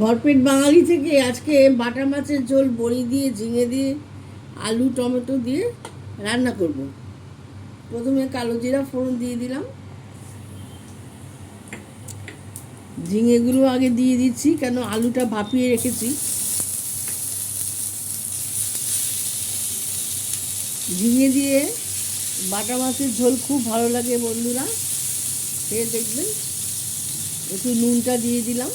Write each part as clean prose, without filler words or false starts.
ভরপেট বাঙালি থেকে আজকে বাটা মাছের ঝোল বড়ি দিয়ে ঝিঙে দিয়ে আলু টমেটো দিয়ে রান্না করব। প্রথমে কালো জিরা ফোড়ন দিয়ে দিলাম, ঝিঙেগুলো আগে দিয়ে দিচ্ছি কেন আলুটা ভাপিয়ে রেখেছি। ঝিঙে দিয়ে বাটা মাছের ঝোল খুব ভালো লাগে বন্ধুরা, খেয়ে দেখবেন। একটু নুনটা দিয়ে দিলাম,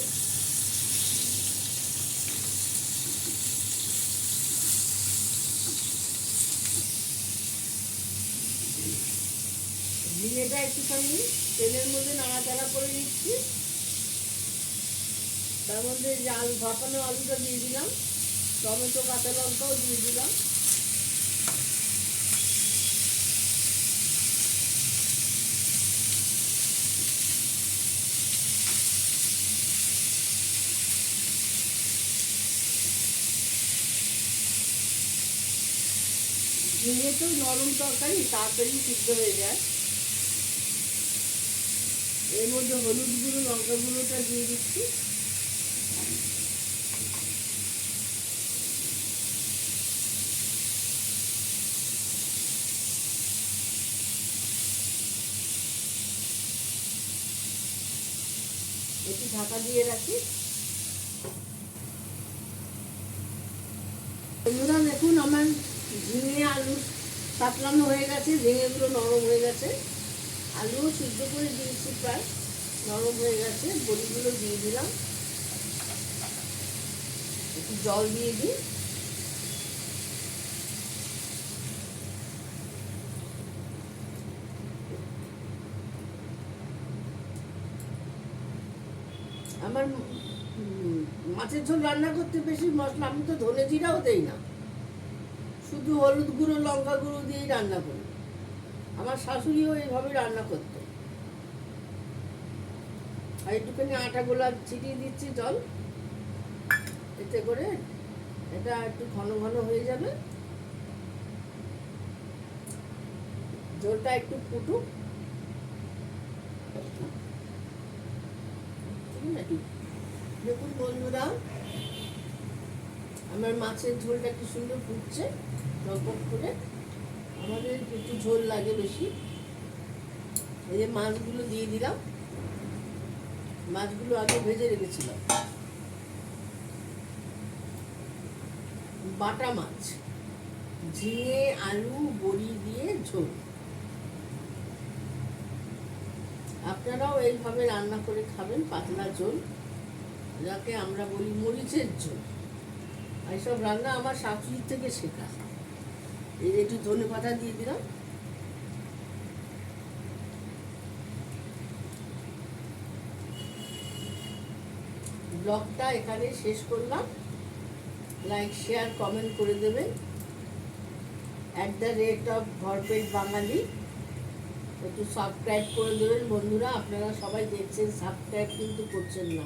ঝিঙেটা একটুখানি তেলের মধ্যে নাড়াচাড়া করে নিচ্ছি। তার মধ্যে যে আলু ভাপানো আলুটা দিয়ে দিলাম, টমেটো কাঁচা লঙ্কাও দিয়ে দিলাম। ঝিঙে তো নরম তরকারি, তাড়াতাড়ি সিদ্ধ হয়ে যায়। এর মধ্যে হলুদ গুঁড়ো লঙ্কা গুঁড়োটা দিয়ে দিচ্ছি। একটু ঢাকা দিয়ে রাখি। বন্ধুরা দেখুন, আমার ঝিঙে আলু সাতলানো হয়ে গেছে, ঝিঙেগুলো নরম হয়ে গেছে, আলুও সিদ্ধ করে দিয়েছি, প্রায় নরম হয়ে গেছে। বড়িগুলো দিয়ে দিলাম, একটু জল দিয়ে দিই। আমার মাছের ঝোল রান্না করতে বেশি মশলা, আমি তো ধনে জিরাও দেই না, শুধু হলুদ গুঁড়ো লঙ্কা গুঁড়ো দিয়েই রান্না করি। আমার শাশুড়িও এইভাবে রান্না করতো। আর একটুখানি আটা গোলা ছিটিয়ে দিচ্ছি জল, এতে করে এটা একটু ঘন ঘন হয়ে যাবে। ঝোলটা একটু ফুটুক। দেখুন বন্ধুরা, আমার মাছের ঝোলটা কি সুন্দর ফুটছে, টকবক করে। আমাদের একটু ঝোল লাগে বেশি। এই যে মাছগুলো দিয়ে দিলাম, মাছগুলো আগে ভেজে রেখেছিলাম। বাটা মাছ, ঝিঙে আলু বড়ি দিয়ে ঝোল। আপনারাও এইভাবে রান্না করে খাবেন, পাতলা ঝোল, যাকে আমরা বলি মরিচের ঝোল। এইসব রান্না আমার শাশুড়ির থেকে শেখা। এই একটু ধনেপাতা দিয়ে দিলাম। ব্লগটা এখানে শেষ করলাম। লাইক শেয়ার কমেন্ট করে দেবেন। @ভরপেট বাঙালি একটু সাবস্ক্রাইব করে দেবেন বন্ধুরা। আপনারা সবাই দেখছেন, সাবস্ক্রাইব কিন্তু করছেন না,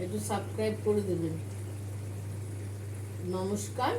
একটু সাবস্ক্রাইব করে দেবেন। নমস্কার।